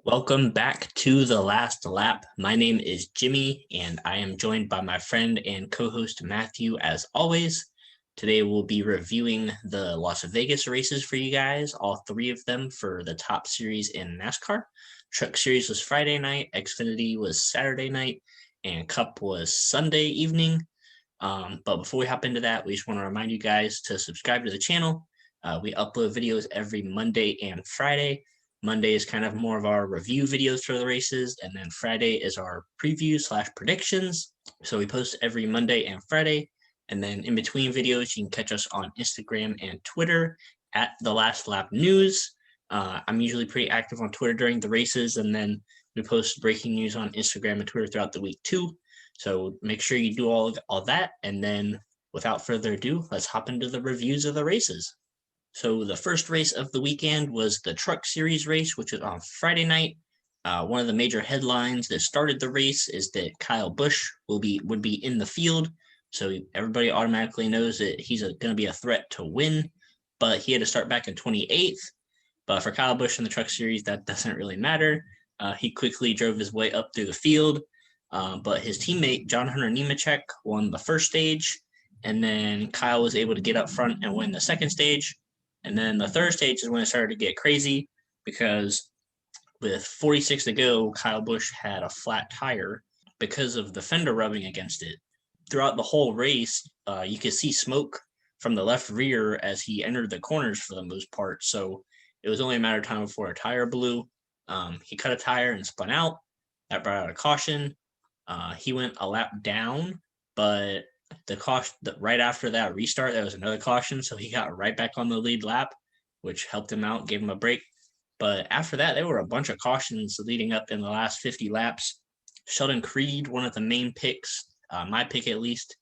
Welcome back to The Last Lap. My name is Jimmy, and I am joined by my friend and co host Matthew as always. Today, we'll be reviewing the Las Vegas races for you guys, all three of them for the top series in NASCAR. Truck Series was Friday night, Xfinity was Saturday night, and Cup was Sunday evening. But before we hop into that, we just want to remind you guys to subscribe to the channel. We upload videos every Monday and Friday. Monday is kind of more of our review videos for the races, and then Friday is our preview/predictions. So we post every Monday and Friday, and then in between videos, you can catch us on Instagram and Twitter at The Last Lap News. I'm usually pretty active on Twitter during the races, and then we post breaking news on Instagram and Twitter throughout the week too. So make sure you do all that, and then without further ado, let's hop into the reviews of the races. So the first race of the weekend was the Truck Series race, which was on Friday night. One of the major headlines that started the race is that Kyle Busch would be in the field, so everybody automatically knows that he's going to be a threat to win. But he had to start back in 28th. But for Kyle Busch in the Truck Series, that doesn't really matter. He quickly drove his way up through the field, but his teammate John Hunter Nemechek won the first stage, and then Kyle was able to get up front and win the second stage. And then the third stage is when it started to get crazy because with 46 to go, Kyle Busch had a flat tire because of the fender rubbing against it. Throughout the whole race, you could see smoke from the left rear as he entered the corners for the most part. So it was only a matter of time before a tire blew. He cut a tire and spun out. That brought out a caution. He went a lap down, but the caution right after that restart, there was another caution, so he got right back on the lead lap, which helped him out, gave him a break. But after that, there were a bunch of cautions leading up in the last 50 laps. Sheldon Creed, one of the main picks, my pick at least,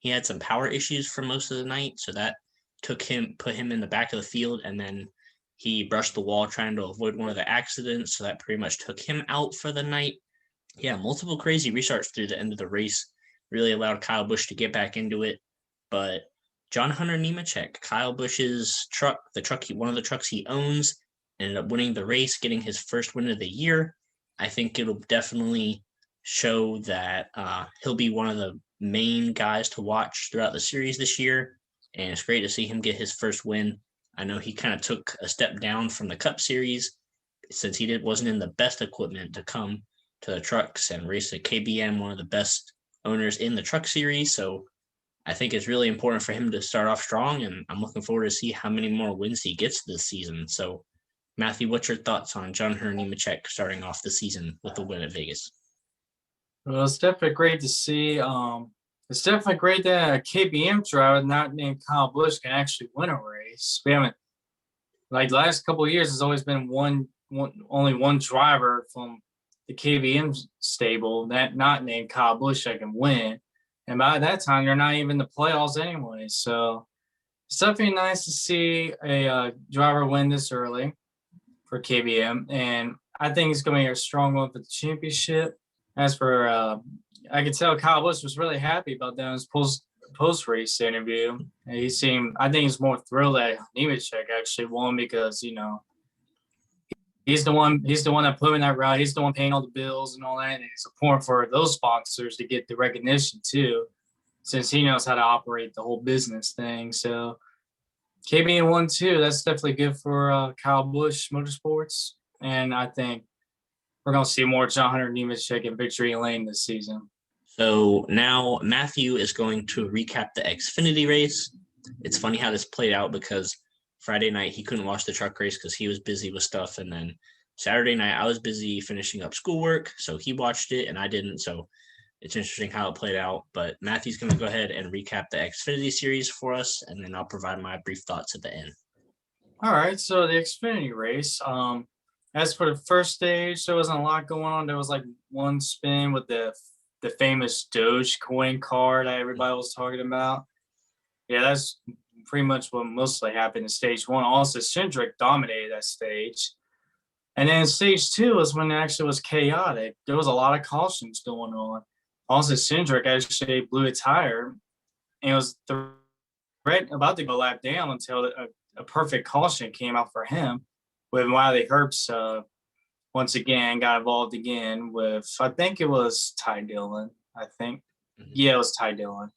he had some power issues for most of the night, so that put him in the back of the field, and then he brushed the wall trying to avoid one of the accidents, so that pretty much took him out for the night. Yeah, multiple crazy restarts through the end of the race really allowed Kyle Busch to get back into it. But John Hunter Nemechek, Kyle Busch's truck, one of the trucks he owns, ended up winning the race, getting his first win of the year. I think it'll definitely show that he'll be one of the main guys to watch throughout the series this year. And it's great to see him get his first win. I know he kind of took a step down from the Cup Series since he wasn't in the best equipment to come to the trucks and race at KBM, one of the best owners in the Truck Series. So I think it's really important for him to start off strong, and I'm looking forward to see how many more wins he gets this season. So, Matthew, what's your thoughts on John Hunter Nemechek starting off the season with the win at Vegas? Well, it's definitely great to see. It's definitely great that a KBM driver not named Kyle Busch can actually win a race. We haven't, like the last couple of years, there's always been only one driver from the KBM stable that not named Kyle Busch that can win. And by that time, they're not even in the playoffs anyway. So it's definitely nice to see a driver win this early for KBM. And I think it's going to be a strong one for the championship. As for, I could tell Kyle Busch was really happy about that in his post race interview. And I think he's more thrilled that Nemechek actually won because, he's the one that put him in that route. He's the one paying all the bills and all that. And it's important for those sponsors to get the recognition too, since he knows how to operate the whole business thing. So KBM won too. That's definitely good for Kyle Busch Motorsports. And I think we're going to see more John Hunter Nemechek in victory lane this season. So now Matthew is going to recap the Xfinity race. It's funny how this played out because Friday night he couldn't watch the truck race because he was busy with stuff, and then Saturday night I was busy finishing up schoolwork, so he watched it and I didn't. So it's interesting how it played out. But Matthew's going to go ahead and recap the Xfinity series for us, and then I'll provide my brief thoughts at the end. All right, so the Xfinity race. As for the first stage, there wasn't a lot going on. There was like one spin with the famous Dogecoin car that everybody was talking about. Yeah, that's pretty much what mostly happened in stage one. Also, Cindric dominated that stage. And then stage two was when it actually was chaotic. There was a lot of cautions going on. Also, Cindric actually blew a tire and was about to go lap down until a perfect caution came out for him with Wiley Herbst's once again got involved again with, I think it was Ty Dillon. I think, Mhm. yeah, it was Ty Dillon.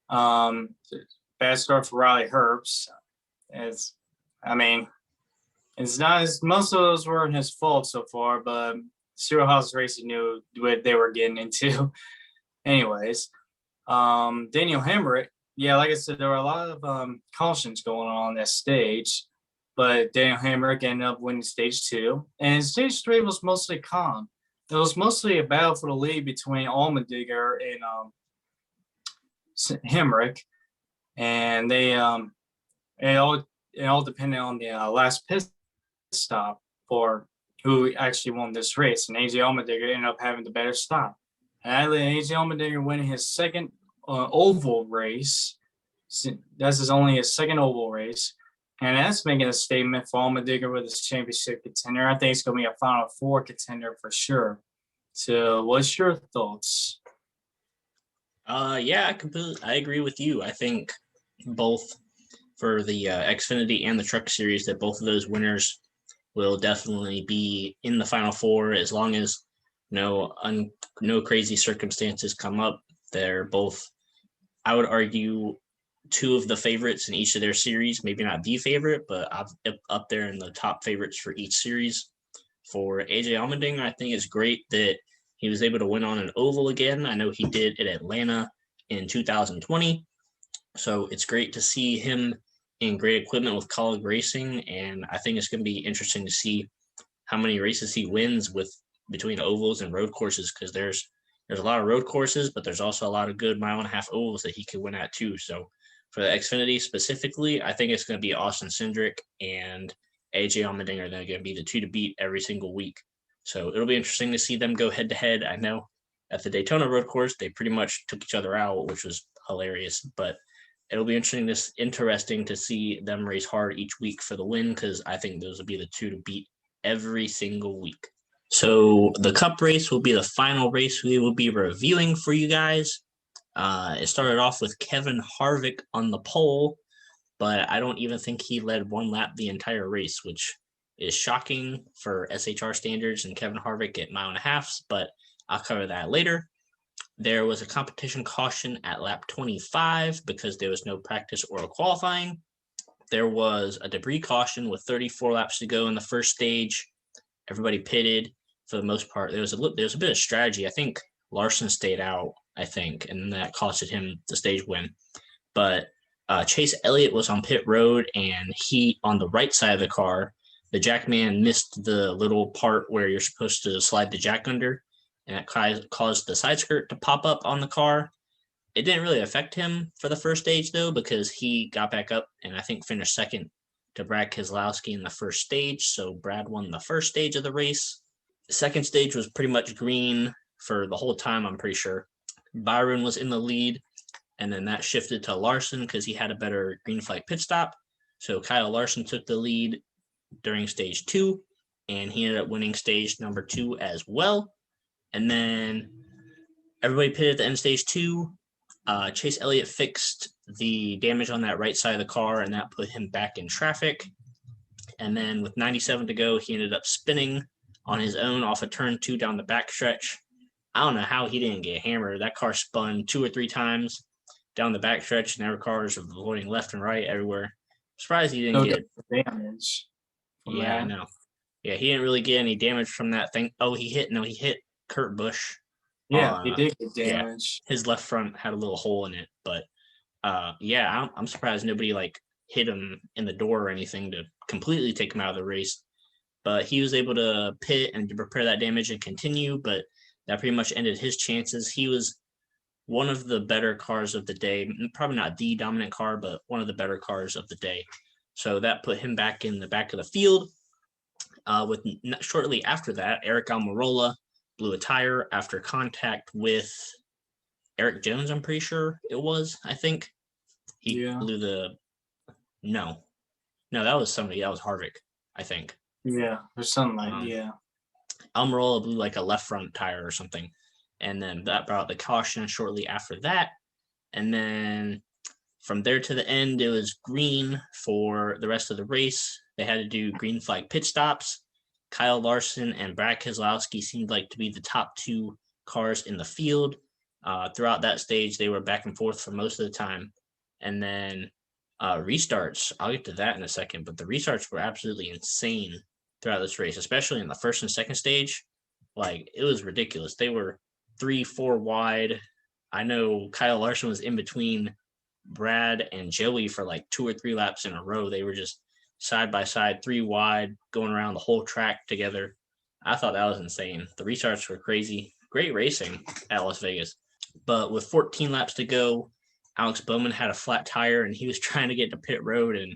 Um, Bad start for Riley Herbst. It's, I mean, it's not as most of those weren't his fault so far, but House Racing knew what they were getting into. Anyways, Daniel Hemrick, yeah, like I said, there were a lot of cautions going on that stage, but Daniel Hemrick ended up winning stage 2, and stage 3 was mostly calm. It was mostly a battle for the lead between Allmendinger and Hemrick, and it all it all depended on the last pit stop for who actually won this race, and AJ Allmendinger ended up having the better stop. And AJ Allmendinger winning his second oval race. That's only his second oval race. And that's making a statement for Allmendinger with his championship contender. I think it's going to be a Final Four contender for sure. So, what's your thoughts? Yeah, I agree with you. I think both for the Xfinity and the Truck Series that both of those winners will definitely be in the Final Four as long as no crazy circumstances come up. They're both, I would argue, two of the favorites in each of their series. Maybe not the favorite, but up there in the top favorites for each series. For AJ Allmendinger, I think it's great that he was able to win on an oval again. I know he did at Atlanta in 2020. So it's great to see him in great equipment with Kaulig Racing. And I think it's going to be interesting to see how many races he wins with between ovals and road courses, because there's a lot of road courses, but there's also a lot of good mile and a half ovals that he could win at too. So for the Xfinity specifically, I think it's going to be Austin Cindric and AJ Allmendinger. They're going to be the two to beat every single week. So it'll be interesting to see them go head to head. I know at the Daytona road course, they pretty much took each other out, which was hilarious. But it'll be interesting to see them race hard each week for the win, because I think those will be the two to beat every single week. So the Cup race will be the final race we will be reviewing for you guys. It started off with Kevin Harvick on the pole, but I don't even think he led one lap the entire race, which is shocking for SHR standards and Kevin Harvick at mile and a half, but I'll cover that later. There was a competition caution at lap 25 because there was no practice or qualifying. There was a debris caution with 34 laps to go in the first stage. Everybody pitted for the most part. There was a bit of strategy. I think Larson stayed out, I think, and that costed him the stage win. But Chase Elliott was on pit road, and he, on the right side of the car, the jackman missed the little part where you're supposed to slide the jack under, and that caused the side skirt to pop up on the car. It didn't really affect him for the first stage, though, because he got back up and I think finished second to Brad Keselowski in the first stage. So Brad won the first stage of the race. The second stage was pretty much green for the whole time, I'm pretty sure. Byron was in the lead, and then that shifted to Larson because he had a better green flag pit stop. So Kyle Larson took the lead during stage 2, and he ended up winning stage number 2 as well. And then everybody pitted at the end of stage 2. Chase Elliott fixed the damage on that right side of the car, and that put him back in traffic. And then with 97 to go, he ended up spinning on his own off of turn 2 down the backstretch. I don't know how he didn't get hammered. That car spun 2 or 3 times down the backstretch, and every cars were avoiding left and right everywhere. I'm surprised he didn't get damage. Yeah, I know. Yeah, he didn't really get any damage from that thing. Oh, he hit Kurt Busch. Yeah, he did get Yeah, damage. his left front had a little hole in it, but yeah, I'm surprised nobody like hit him in the door or anything to completely take him out of the race. But he was able to pit and to repair that damage and continue, but that pretty much ended his chances. He was one of the better cars of the day, probably not the dominant car, but one of the better cars of the day. So that put him back in the back of the field. With shortly after that, Eric Almirola blew a tire after contact with Eric Jones. I'm pretty sure it was. I think he blew the no, that was somebody. That was Harvick, I think. Yeah, or something like Almirola blew like a left front tire or something, and then that brought the caution shortly after that. And then from there to the end, it was green for the rest of the race. They had to do green flag pit stops. Kyle Larson and Brad Keselowski seemed like to be the top two cars in the field. Throughout that stage, they were back and forth for most of the time. And then restarts, I'll get to that in a second, but the restarts were absolutely insane throughout this race, especially in the first and second stage. Like, it was ridiculous. They were 3-4 wide. I know Kyle Larson was in between Brad and Joey for like 2 or 3 laps in a row. They were just side by side, 3 wide, going around the whole track together. I thought that was insane. The restarts were crazy. Great racing at Las Vegas. But with 14 laps to go, Alex Bowman had a flat tire and he was trying to get to pit road, and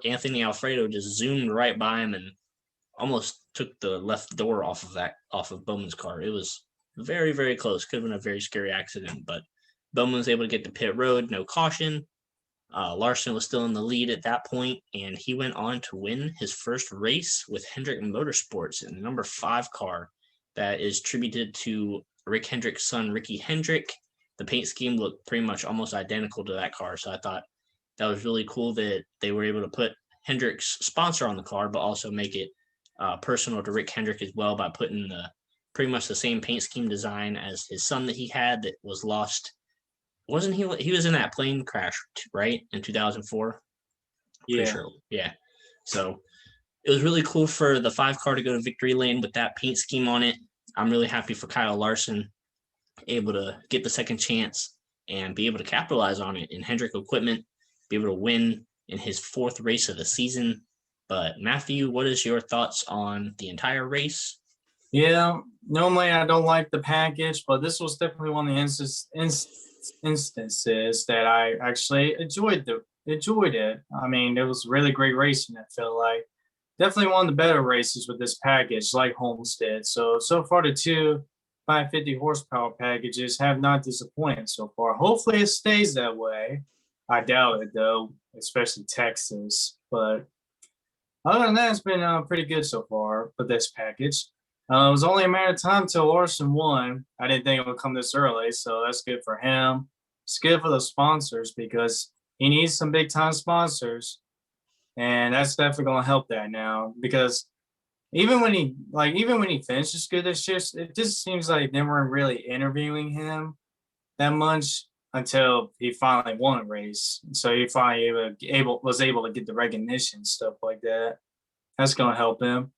Anthony Alfredo just zoomed right by him and almost took the left door off of Bowman's car. It was very, very close. Could have been a very scary accident, but Bowman was able to get to pit road, no caution. Larson was still in the lead at that point, and he went on to win his first race with Hendrick Motorsports in the number 5 car that is tributed to Rick Hendrick's son, Ricky Hendrick. The paint scheme looked pretty much almost identical to that car, so I thought that was really cool that they were able to put Hendrick's sponsor on the car, but also make it personal to Rick Hendrick as well by putting pretty much the same paint scheme design as his son that he had that was lost. Wasn't he? He was in that plane crash, right, in 2004. Yeah. Pretty sure. Yeah. So it was really cool for the 5 car to go to victory lane with that paint scheme on it. I'm really happy for Kyle Larson, able to get the second chance and be able to capitalize on it in Hendrick equipment, be able to win in his 4th race of the season. But Matthew, what is your thoughts on the entire race? Yeah, normally I don't like the package, but this was definitely one of the instances that I actually enjoyed it. I mean, it was really great racing. I feel like definitely one of the better races with this package, like Homestead. So far the 2 550 horsepower packages have not disappointed so far. Hopefully it stays that way. I doubt it though, especially Texas. But other than that, it's been pretty good so far for this package. It was only a matter of time till Larson won. I didn't think it would come this early, so that's good for him. It's good for the sponsors because he needs some big time sponsors, and that's definitely going to help that now. Because even when he finishes good, it just seems like they weren't really interviewing him that much until he finally won a race. So he finally was able to get the recognition, stuff like that. That's going to help him.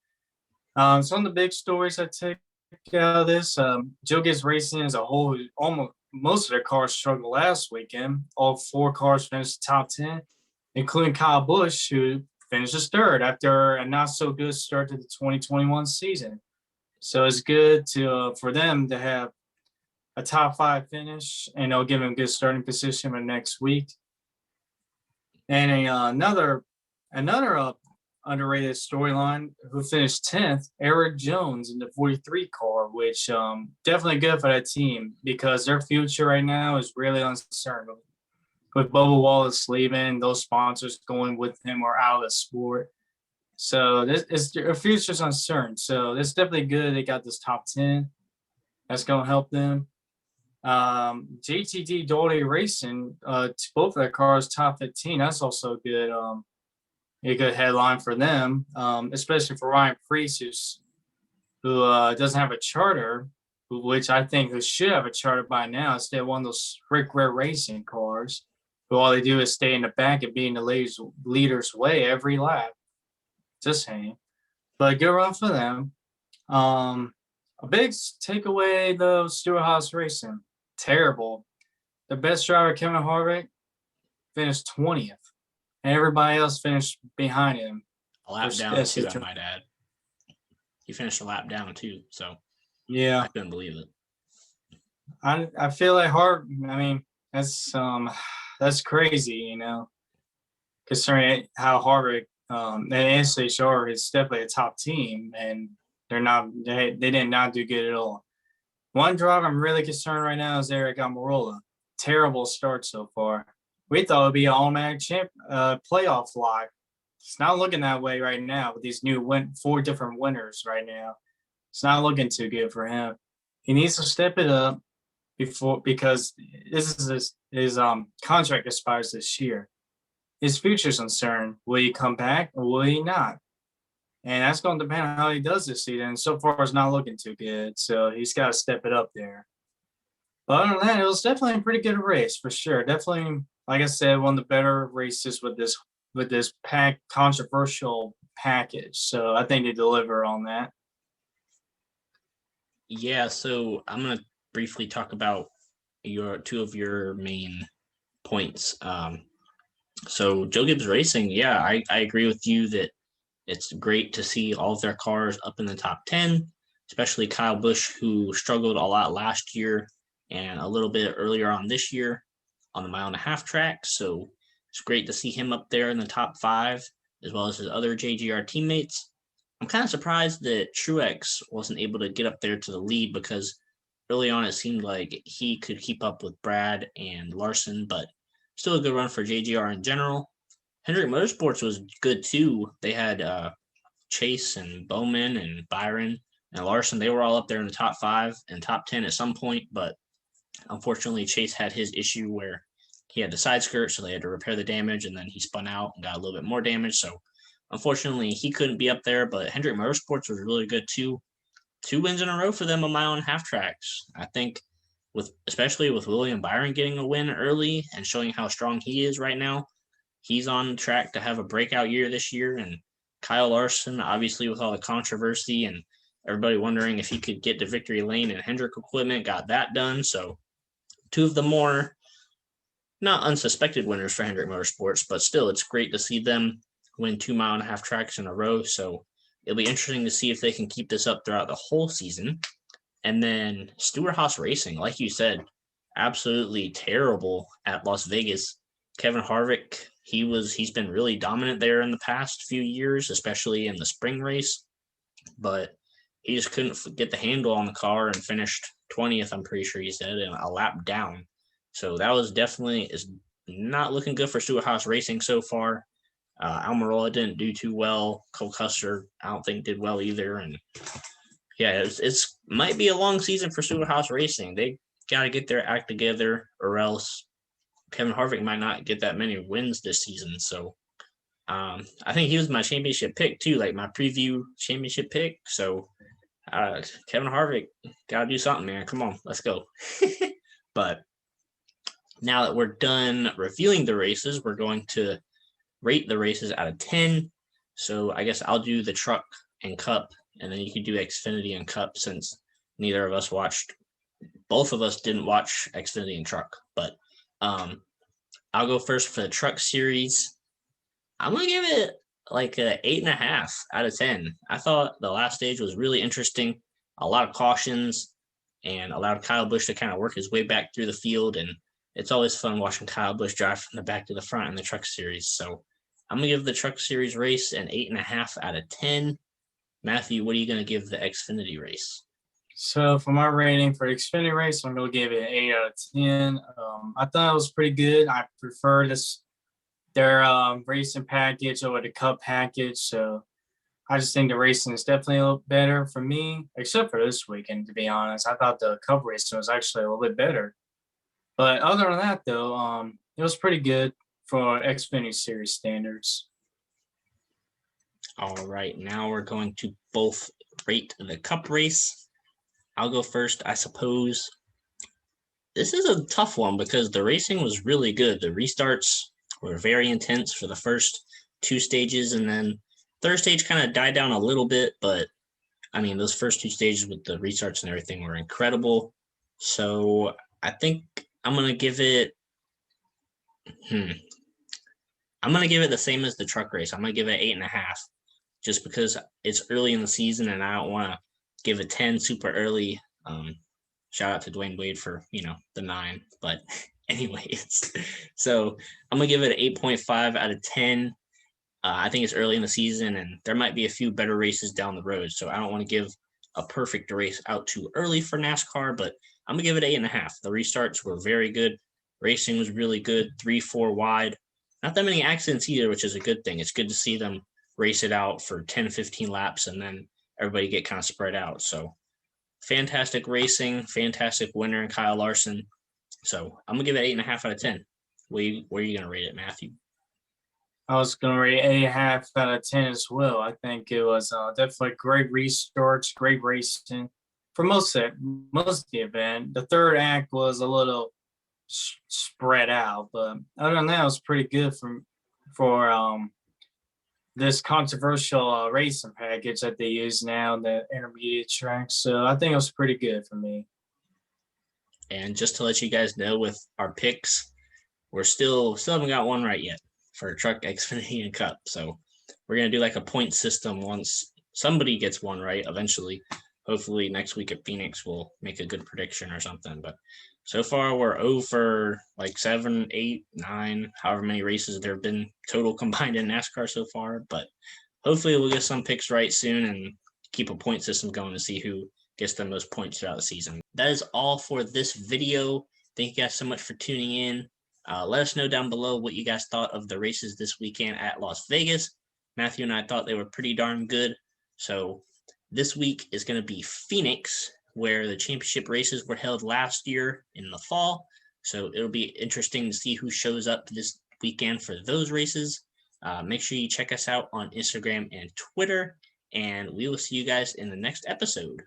Some of the big stories I take out of this, Joe Gibbs Racing as a whole, most of their cars struggled last weekend. All 4 cars finished top 10, including Kyle Busch, who finishes 3rd after a not so good start to the 2021 season. So it's good for them to have a top 5 finish, and it'll give them a good starting position for next week. And another underrated storyline, who finished 10th, Eric Jones in the 43 car, which definitely good for that team because their future right now is really uncertain. With Bubba Wallace leaving, those sponsors going with him are out of the sport. So their future's uncertain. So it's definitely good they got this top 10. That's going to help them. JTD Daugherty Racing, both of their cars top 15. That's also good. A good headline for them, especially for Ryan Preece, who doesn't have a charter, which I think who should have a charter by now instead of one of those Rick Ware Racing cars, who all they do is stay in the back and be in the leader's way every lap. Just saying. But good run for them. A big takeaway, though, Stewart-Haas Racing. Terrible. The best driver, Kevin Harvick, finished 20th. And everybody else finished behind him. A lap down, too, I might add. He finished a lap down, too. So, yeah. I couldn't believe it. I feel like that's crazy, considering how Harvick and NCHR is definitely a top team, and they did not do good at all. One driver I'm really concerned right now is Eric Almirola. Terrible start so far. We thought it would be an automatic playoff lock. It's not looking that way right now with these new 4 different winners right now. It's not looking too good for him. He needs to step it up because this is his contract expires this year. His future's uncertain. Will he come back or will he not? And that's going to depend on how he does this season. So far, it's not looking too good. So he's got to step it up there. But other than that, it was definitely a pretty good race for sure. Definitely, like I said, one of the better races with this pack controversial package. So I think they deliver on that. Yeah, so I'm gonna briefly talk about your two of your main points. So Joe Gibbs Racing, yeah, I agree with you that it's great to see all of their cars up in the top 10, especially Kyle Busch, who struggled a lot last year and a little bit earlier on this year on the mile and a half track. So it's great to see him up there in the top five, as well as his other JGR teammates. I'm kind of surprised that Truex wasn't able to get up there to the lead because early on it seemed like he could keep up with Brad and Larson, but still a good run for JGR in general. Hendrick Motorsports was good too. They had Chase and Bowman and Byron and Larson. They were all up there in the top five and top 10 at some point, but unfortunately, Chase had his issue where he had the side skirt, so they had to repair the damage, and then he spun out and got a little bit more damage. So unfortunately, he couldn't be up there, but Hendrick Motorsports was really good too. 2 wins in a row for them on mile and a half tracks. I think especially with William Byron getting a win early and showing how strong he is right now, he's on track to have a breakout year this year. And Kyle Larson, obviously, with all the controversy and everybody wondering if he could get to victory lane and Hendrick equipment, got that done. So, two of the more not unsuspected winners for Hendrick Motorsports, but still, it's great to see them win 2 mile and a half tracks in a row. So, it'll be interesting to see if they can keep this up throughout the whole season. And then Stewart Haas Racing, like you said, absolutely terrible at Las Vegas. Kevin Harvick, he's been really dominant there in the past few years, especially in the spring race, but he just couldn't get the handle on the car and finished 20th, I'm pretty sure he said, and a lap down. So that was definitely is not looking good for Stewart Haas Racing so far. Almirola didn't do too well. Cole Custer, I don't think did well either. And yeah, it's might be a long season for Stewart Haas Racing. They got to get their act together, or else Kevin Harvick might not get that many wins this season. So I think he was my championship pick too, like my preview championship pick. So Kevin Harvick, gotta do something, man. Come on, let's go. But now that we're done reviewing the races, we're going to rate the races out of 10. So I guess I'll do the truck and cup, and then you can do Xfinity and cup since neither of us watched. Both of us didn't watch Xfinity and truck, but I'll go first for the truck series. I'm gonna give it like a 8.5 out of 10. I thought the last stage was really interesting. A lot of cautions and allowed Kyle Busch to kind of work his way back through the field. And it's always fun watching Kyle Busch drive from the back to the front in the truck series. So I'm gonna give the truck series race an 8.5 out of 10. Matthew, what are you gonna give the Xfinity race? So for my rating for the Xfinity race, I'm gonna give it an 8 out of 10. I thought it was pretty good. I prefer their racing package over the cup package. So I just think the racing is definitely a little better for me, except for this weekend, to be honest. I thought the cup racing was actually a little bit better. But other than that, though, it was pretty good for Xfinity Series standards. All right, now we're going to both rate the cup race. I'll go first, I suppose. This is a tough one because the racing was really good. The restarts were very intense for the first 2 stages, and then third stage kind of died down a little bit, but I mean, those first 2 stages with the restarts and everything were incredible. So I think I'm gonna give it. Hmm, I'm gonna give it the same as the truck race. I'm gonna give it 8.5, just because it's early in the season and I don't want to give a 10 super early. Shout out to Dwayne Wade for the 9, but anyways, so I'm gonna give it an 8.5 out of 10. I think it's early in the season, and there might be a few better races down the road. So I don't want to give a perfect race out too early for NASCAR, but I'm gonna give it 8.5. The restarts were very good. Racing was really good. 3-4 wide. Not that many accidents either, which is a good thing. It's good to see them race it out for 10, 15 laps, and then everybody get kind of spread out. So fantastic racing, fantastic winner in Kyle Larson. So I'm gonna give it 8.5 out of 10. Where are you gonna rate it, Matthew? I was going to rate 8.5 out of 10 as well. I think it was definitely great research, great racing for most of the event. The third act was a little spread out, but other than that, it was pretty good for this controversial racing package that they use now, the intermediate track. So I think it was pretty good for me. And just to let you guys know, with our picks, we're still haven't got one right yet for Truck, Xfinity, and Cup. So we're gonna do like a point system once somebody gets one right eventually. Hopefully next week at Phoenix we'll make a good prediction or something. But so far we're 0 for like 7, 8, 9, however many races there have been total combined in NASCAR so far. But hopefully we'll get some picks right soon and keep a point system going to see who gets the most points throughout the season. That is all for this video. Thank you guys so much for tuning in. Let us know down below what you guys thought of the races this weekend at Las Vegas. Matthew and I thought they were pretty darn good. So this week is going to be Phoenix, where the championship races were held last year in the fall. So it'll be interesting to see who shows up this weekend for those races. Make sure you check us out on Instagram and Twitter, and we will see you guys in the next episode.